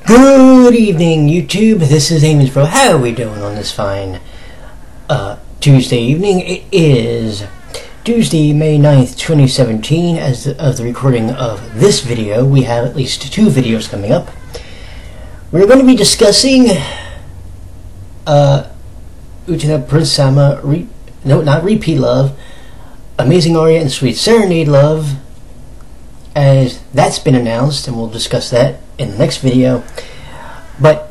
Good evening, YouTube. This is Amy's Pro. How are we doing on this fine Tuesday evening? It is Tuesday, May 9th, 2017. As of the recording of this video, we have at least two videos coming up. We're going to be discussing Utena Prince Sama, not Repeat Love, Amazing Aria and Sweet Serenade Love, as that's been announced, and we'll discuss that in the next video. But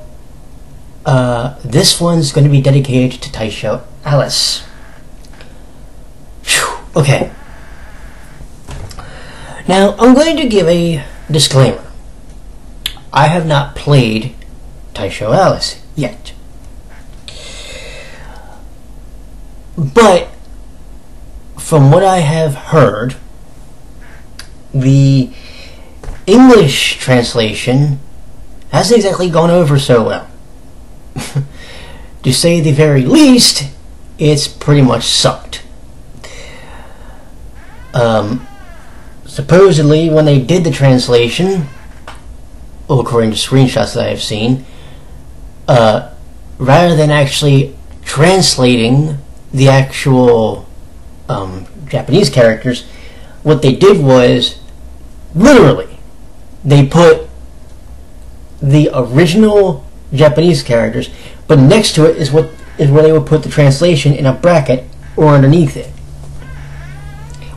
this one's going to be dedicated to Taisho Alice. Whew. Okay. Now, I'm going to give a disclaimer. I have not played Taisho Alice yet. But from what I have heard, the English translation hasn't exactly gone over so well. To say the very least, it's pretty much sucked. Supposedly, when they did the translation, well, according to screenshots that I have seen, rather than actually translating the actual Japanese characters, what they did was, literally, they put the original Japanese characters, but next to it is where they would put the translation in a bracket or underneath it.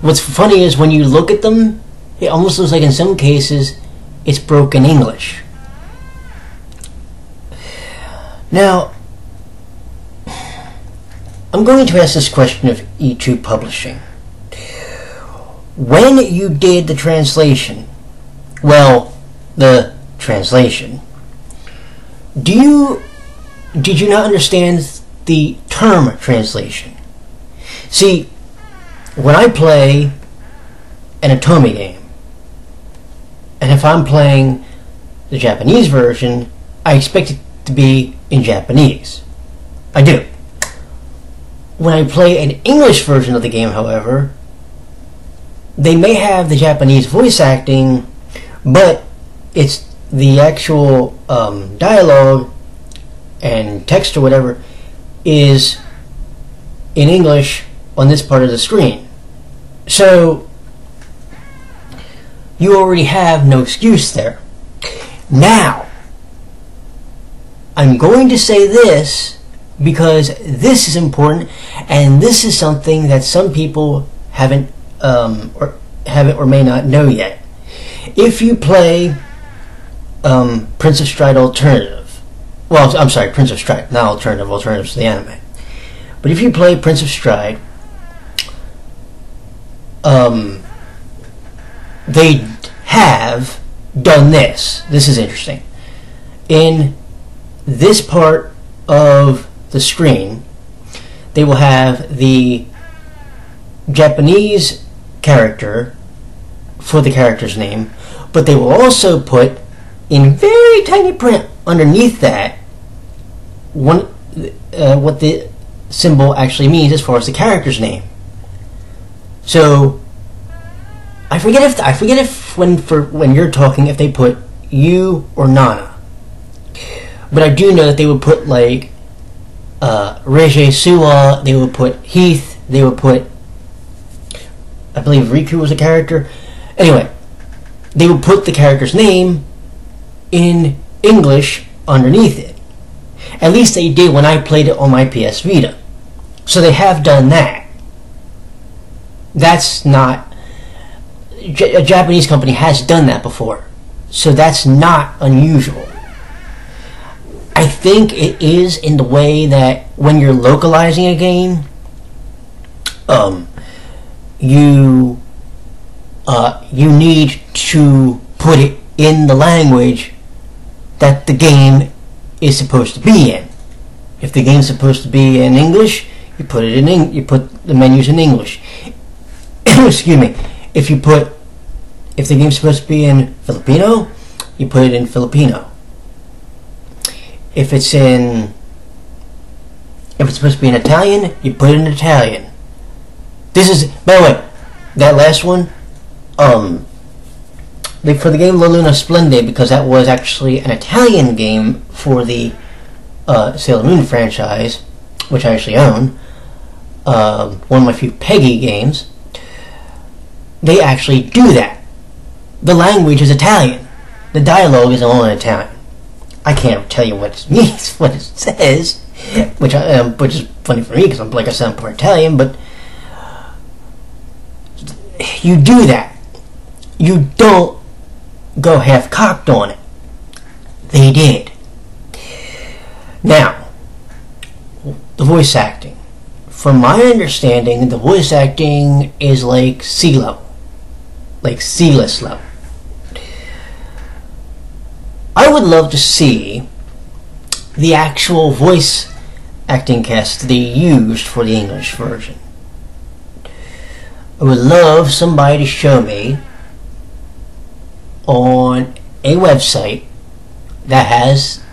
What's funny is when you look at them, it almost looks like in some cases it's broken English. Now, I'm going to ask this question of E2 Publishing. When you did the translation, the translation, did you not understand the term translation? See, when I play an Otome game, and if I'm playing the Japanese version, I expect it to be in Japanese. I do. When I play an English version of the game, however, they may have the Japanese voice acting, but it's the actual dialogue and text or whatever is in English on this part of the screen. So you already have no excuse there. Now, I'm going to say this because this is important, and this is something that some people haven't or may not know yet. If you play Prince of Stride Alternative, well, I'm sorry, Prince of Stride, not Alternative, Alternative's the anime. But if you play Prince of Stride, they have done this. This is interesting. In this part of the screen, they will have the Japanese character for the character's name, but they will also put in very tiny print underneath that what the symbol actually means as far as the character's name. So I forget if when you're talking, if they put you or Nana, but I do know that they would put like Reiji Suwa, they would put Heath, they would put, I believe Riku was a character. Anyway, they would put the character's name in English underneath it. At least they did when I played it on my PS Vita. So they have done that. That's not... a Japanese company has done that before. So that's not unusual. I think it is in the way that when you're localizing a game, you need to put it in the language that the game is supposed to be in. If the game's supposed to be in English, you put it in you put the menus in English. Excuse me. If the game's supposed to be in Filipino, you put it in Filipino. If it's supposed to be in Italian, you put it in Italian. This is, by the way, that last one, for the game La Luna Splendid, because that was actually an Italian game for the Sailor Moon franchise, which I actually own, one of my few Peggy games, they actually do that. The language is Italian. The dialogue is all in Italian. I can't tell you what it means, what it says, which is funny for me because I'm, like I said, I'm part Italian, but you do that. You don't go half-cocked on it. They did. Now, the voice acting. From my understanding, the voice acting is like C level. Like C-list level. I would love to see the actual voice acting cast they used for the English version. I would love somebody to show me on a website that has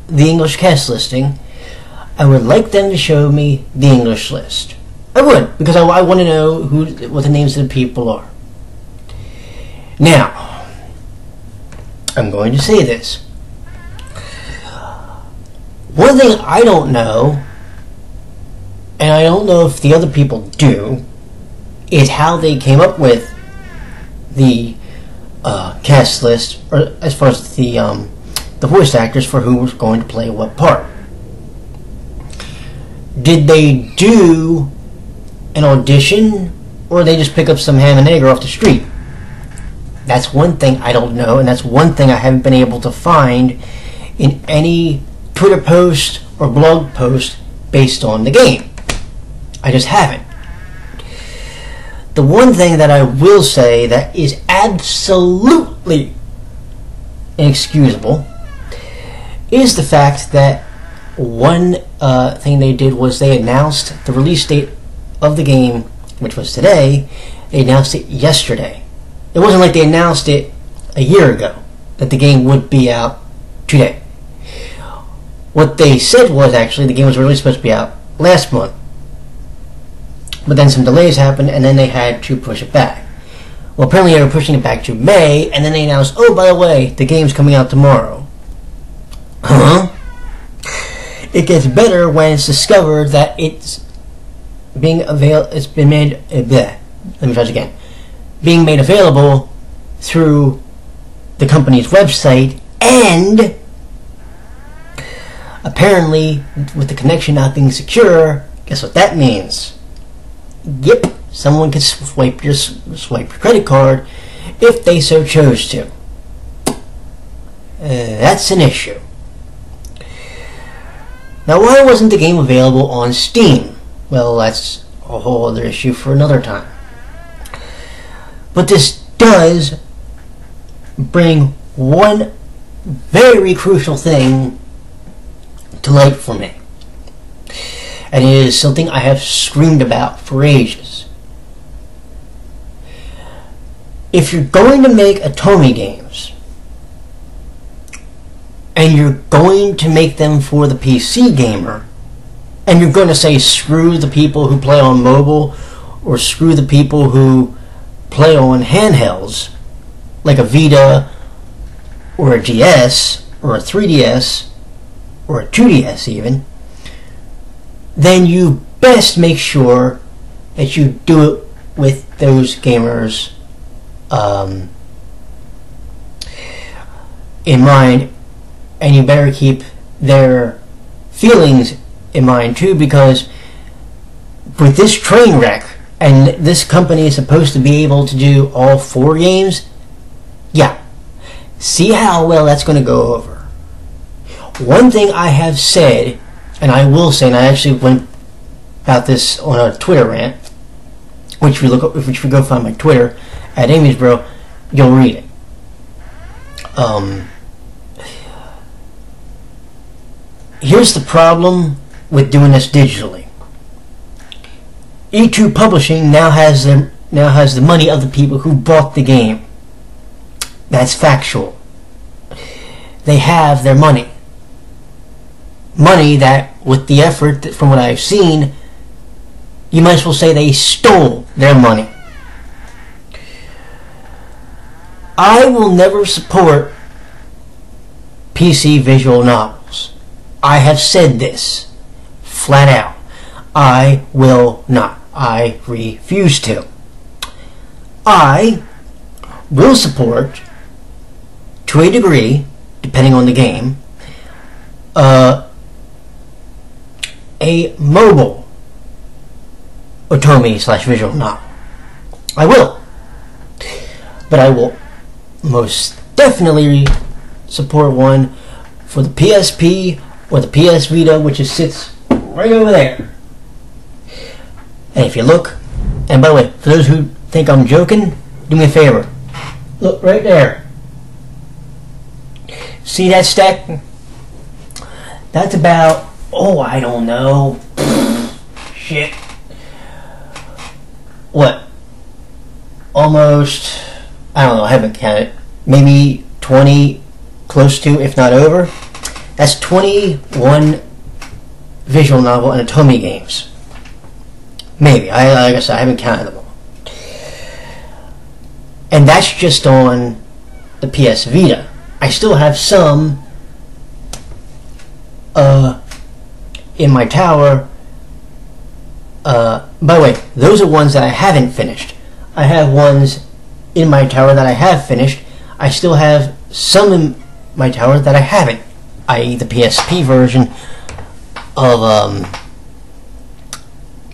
the English cast listing. I would like them to show me the English list. I would, because I want to know what the names of the people are. Now, I'm going to say this. One thing I don't know, and I don't know if the other people do, is how they came up with the cast list, or as far as the voice actors for who was going to play what part. Did they do an audition, or did they just pick up some ham and egg off the street? That's one thing I don't know, and that's one thing I haven't been able to find in any Twitter post or blog post based on the game. I just haven't. The one thing that I will say that is absolutely inexcusable is the fact that one thing they did was they announced the release date of the game, which was today. They announced it yesterday. It wasn't like they announced it a year ago that the game would be out today. What they said was actually the game was really supposed to be out last month. But then some delays happened, and then they had to push it back. Well, apparently they were pushing it back to May, and then they announced, oh, by the way, the game's coming out tomorrow. Huh? It gets better when it's discovered that it's being made available through the company's website, and apparently with the connection not being secure, guess what that means? Yep, someone can swipe your credit card if they so chose to. That's an issue. Now, why wasn't the game available on Steam? Well, that's a whole other issue for another time. But this does bring one very crucial thing to light for me. And it is something I have screamed about for ages. If you're going to make Atome games, and you're going to make them for the PC gamer, and you're going to say screw the people who play on mobile, or screw the people who play on handhelds, like a Vita, or a DS, or a 3DS, or a 2DS even, then you best make sure that you do it with those gamers in mind, and you better keep their feelings in mind too, because with this train wreck, and this company is supposed to be able to do all 4 games, yeah, see how well that's going to go over. One thing I have said, and I will say, and I actually went about this on a Twitter rant, which we go find my Twitter at Amy's Bro, you'll read it. Here's the problem with doing this digitally. E2 Publishing now has the money of the people who bought the game. That's factual. They have their money. Money that, with the effort, from what I've seen, you might as well say they stole their money. I will never support PC visual novels. I have said this flat out. I will not. I refuse to. I will support, to a degree, depending on the game, a mobile otome / visual novel. I will. But I will most definitely support one for the PSP or the PS Vita, which sits right over there. And if you look, and by the way, for those who think I'm joking, do me a favor. Look right there. See that stack? That's about, I don't know. Shit. What? Almost, I don't know, I haven't counted. Maybe 20, close to, if not over. That's 21 visual novel and otome games. Maybe. Like I said, I haven't counted them all. And that's just on the PS Vita. I still have some in my tower. By the way, those are ones that I haven't finished. I have ones in my tower that I have finished. I still have some in my tower that I haven't, i.e. the PSP version of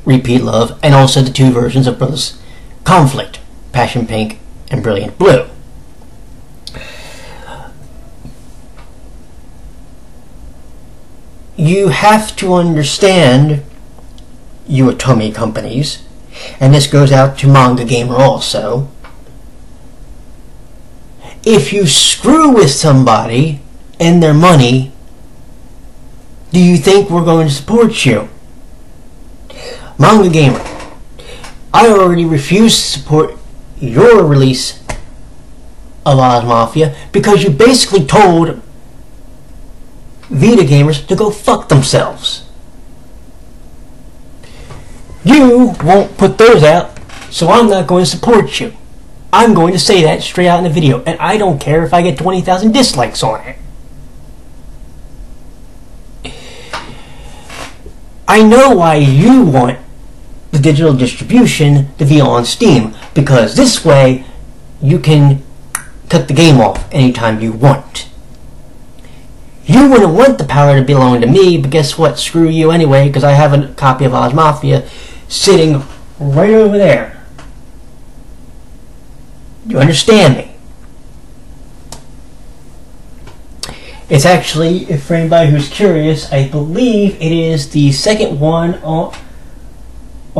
Repeat Love, and also the 2 versions of Brothers Conflict, Passion Pink and Brilliant Blue. You have to understand, you otome companies, and this goes out to Manga Gamer also, if you screw with somebody and their money, do you think we're going to support you? Manga Gamer, I already refused to support your release of Oz Mafia because you basically told Vita gamers to go fuck themselves. You won't put those out, so I'm not going to support you. I'm going to say that straight out in the video, and I don't care if I get 20,000 dislikes on it. I know why you want the digital distribution to be on Steam, because this way you can cut the game off anytime you want. You wouldn't want the power to belong to me, but guess what? Screw you anyway, because I have a copy of Oz Mafia sitting right over there. You understand me? It's actually, if for anybody who's curious, I believe it is the second one on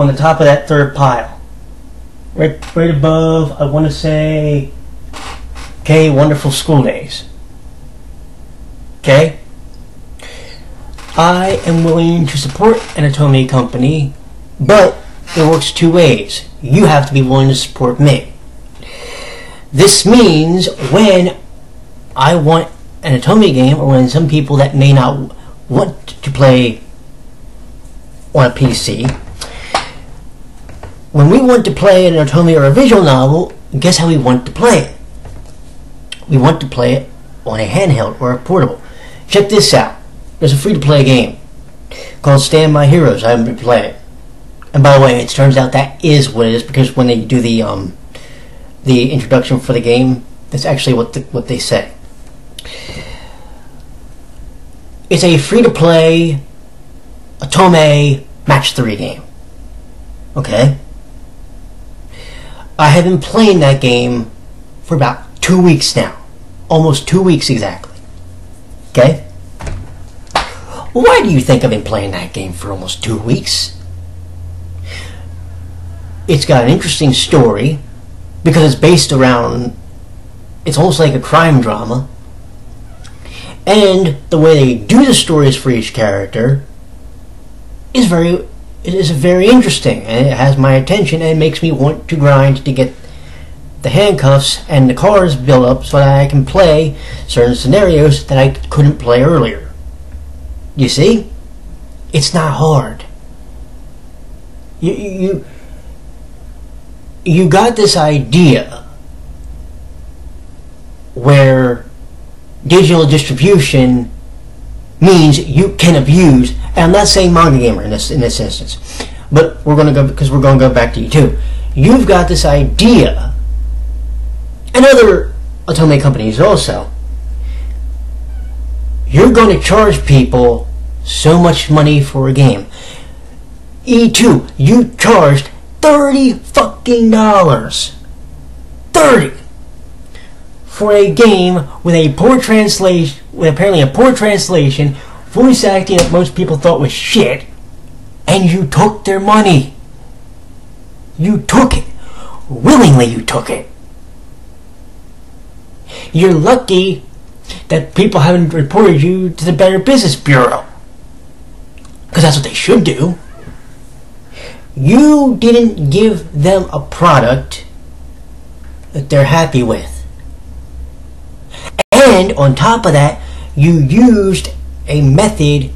the top of that third pile. Right above, I want to say, okay, Wonderful School Days. Okay? I am willing to support an otome company, but it works 2 ways. You have to be willing to support me. This means when I want an otome game, or when some people that may not want to play on a PC, when we want to play an otome or a visual novel, guess how we want to play it? We want to play it on a handheld or a portable. Check this out. There's a free-to-play game called Stand My Heroes. I haven't been playing it. And by the way, it turns out that is what it is, because when they do the introduction for the game, that's actually what they say. It's a free-to-play otome match 3 game. Okay? I have been playing that game for about 2 weeks now. Almost 2 weeks exactly. Okay? Why do you think I've been playing that game for almost 2 weeks? It's got an interesting story, because it's based around, it's almost like a crime drama, and the way they do the stories for each character is very interesting, and it has my attention and makes me want to grind to get the handcuffs and the cars built up so that I can play certain scenarios that I couldn't play earlier. You see? It's not hard. You got this idea where digital distribution means you can abuse, and I'm not saying manga gamer in this instance, but we're going to go back to you too. You've got this idea, and other otome companies also. You're going to charge people so much money for a game. E2, you charged $30 fucking dollars. 30 for a game with a poor translation, with apparently a poor translation, voice acting that most people thought was shit, and you took their money. You took it. Willingly you took it. You're lucky that people haven't reported you to the Better Business Bureau, because that's what they should do. You didn't give them a product that they're happy with. And on top of that, you used a method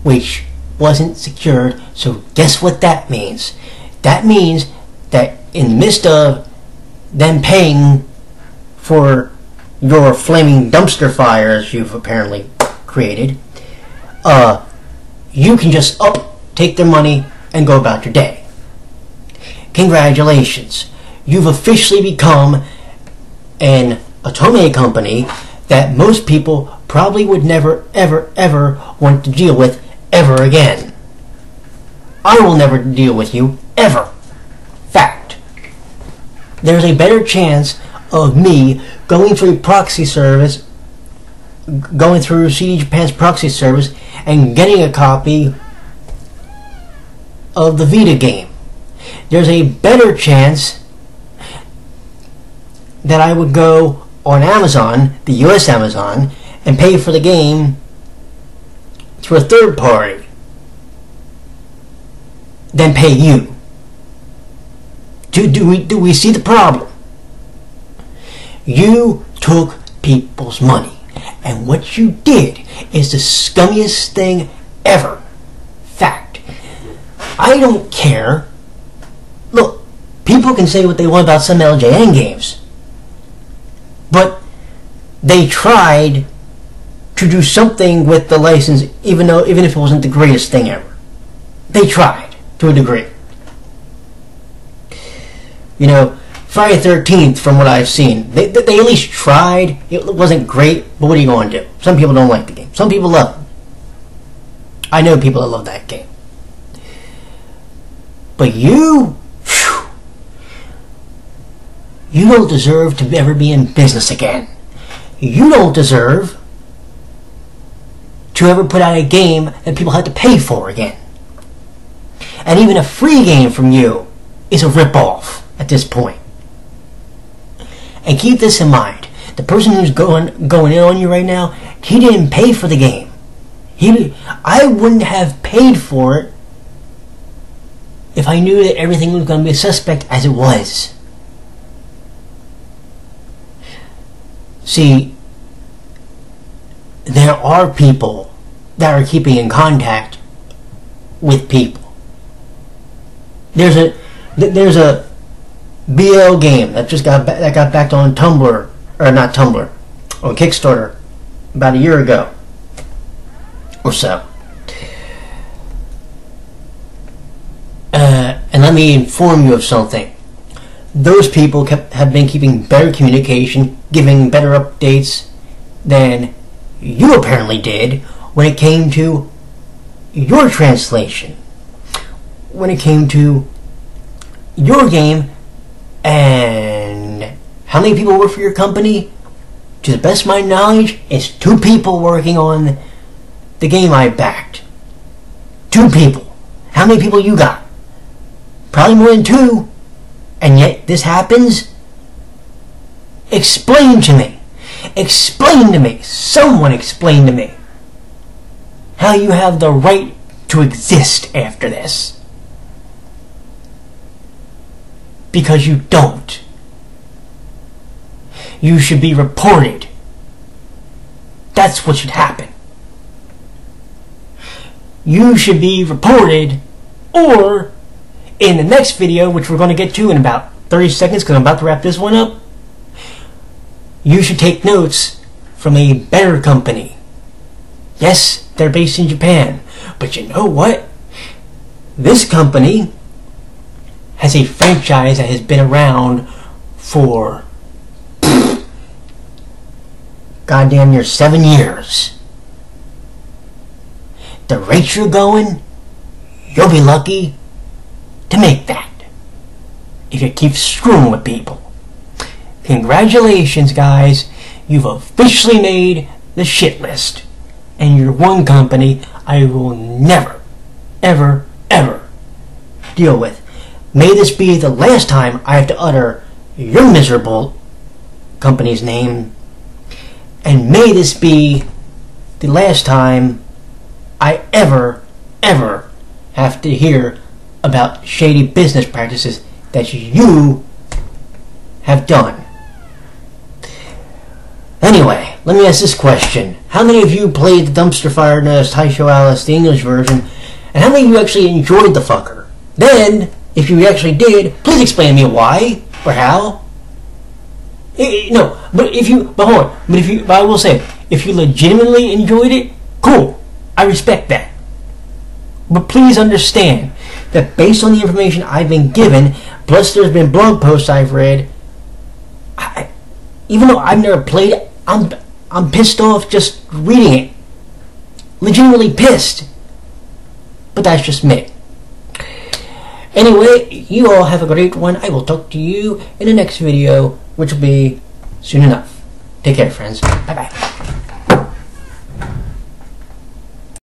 which wasn't secured. So guess what that means? That means that in the midst of them paying for your flaming dumpster fires you've apparently created, you can just take their money and go about your day. Congratulations. You've officially become an otome company that most people probably would never, ever, ever want to deal with ever again. I will never deal with you, ever. Fact. There's a better chance of me going through a proxy service, going through CD Japan's proxy service, and getting a copy of the Vita game. There's a better chance that I would go on Amazon, the US Amazon, and pay for the game through a third party than pay you. Do we see the problem? You took people's money, and what you did is the scummiest thing ever. Fact. I don't care. Look, people can say what they want about some LJN games, but they tried to do something with the license, even if it wasn't the greatest thing ever. They tried to a degree. You know, Friday the 13th, from what I've seen, they at least tried. It wasn't great, but what are you going to do? Some people don't like the game. Some people love it. I know people that love that game. But you don't deserve to ever be in business again. You don't deserve to ever put out a game that people have to pay for again. And even a free game from you is a rip-off at this point. And keep this in mind. The person who's going in on you right now, he didn't pay for the game. I wouldn't have paid for it if I knew that everything was going to be a suspect as it was. See, there are people that are keeping in contact with people. There's a BL game that got backed on Tumblr, or not Tumblr, on Kickstarter about a year ago or so. And let me inform you of something. Those people have been keeping better communication, giving better updates than you apparently did when it came to your translation, when it came to your game. And how many people work for your company? To the best of my knowledge, it's 2 people working on the game I backed. 2 people. How many people you got? Probably more than 2. And yet this happens? Explain to me. Explain to me. Someone explain to me how you have the right to exist after this. Because you don't. You should be reported. That's what should happen. You should be reported, or in the next video, which we're going to get to in about 30 seconds because I'm about to wrap this one up, you should take notes from a better company. Yes, they're based in Japan, but you know what? This company has a franchise that has been around for goddamn near 7 years. The rate you're going, you'll be lucky to make that if you keep screwing with people. Congratulations, guys. You've officially made the shit list. And you're one company I will never, ever, ever deal with. May this be the last time I have to utter your miserable company's name. And may this be the last time I ever, ever have to hear about shady business practices that you have done. Anyway, let me ask this question. How many of you played the Dumpster Fire Nest Taisho Alice, the English version, and how many of you actually enjoyed the fucker? Then, if you actually did, please explain to me why or how. No, but I will say, if you legitimately enjoyed it, cool. I respect that. But please understand that based on the information I've been given, plus there's been blog posts I've read, even though I've never played it, I'm pissed off just reading it. Legitimately pissed. But that's just me. Anyway, you all have a great one. I will talk to you in the next video, which will be soon enough. Take care, friends. Bye-bye.